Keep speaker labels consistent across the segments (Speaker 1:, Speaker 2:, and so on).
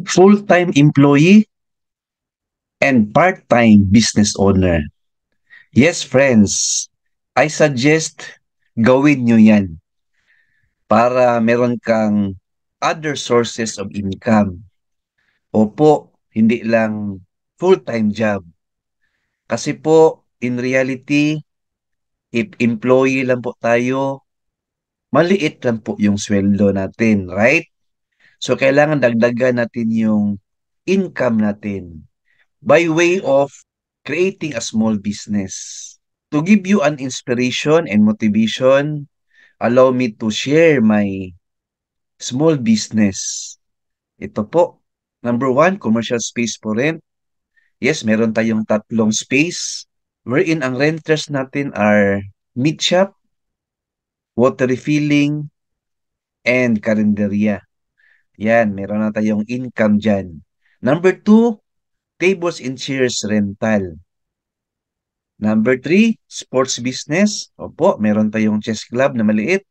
Speaker 1: full-time employee, and part-time business owner. Yes, friends, I suggest gawin nyo yan para meron kang other sources of income. Opo, hindi lang full-time job. Kasi po, in reality, if employee lang po tayo, maliit lang po yung sweldo natin, right? So, kailangan dagdagan natin yung income natin by way of creating a small business. To give you an inspiration and motivation, allow me to share my small business. Ito po. Number one, commercial space for rent. Yes, meron tayong tatlong space wherein ang renters natin are meat shop, water refilling, and karinderya. Yan, meron na tayong income dyan. Number two, tables and chairs rental. Number three, sports business. Opo, meron tayong chess club na maliit.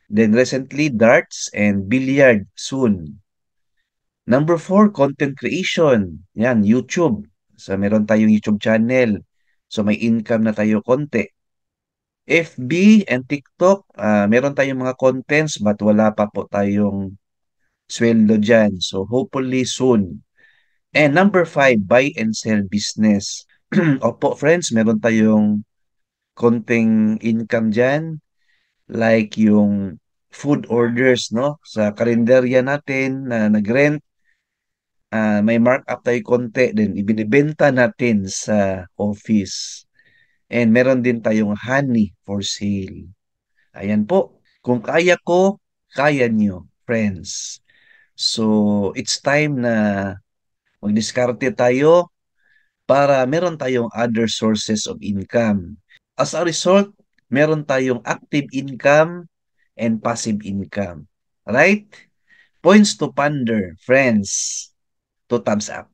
Speaker 1: Then recently, darts and billiard soon. Number four, content creation. Yan, YouTube. So, meron tayong YouTube channel. So, may income na tayo konti. FB and TikTok, meron tayong mga contents but wala pa po tayong sweldo dyan. So, hopefully soon. And number five, buy and sell business. Opo, friends, meron tayong konting income dyan. Like yung food orders, no? Sa karinderya natin na nag-rent, may markup tayo konti, then ibinibenta natin sa office. And meron din tayong honey for sale. Ayan po. Kung kaya ko, kaya nyo, friends. So, it's time na magdiskarte tayo para meron tayong other sources of income. As a result, meron tayong active income and passive income. Right? Points to ponder, friends. To thumbs up.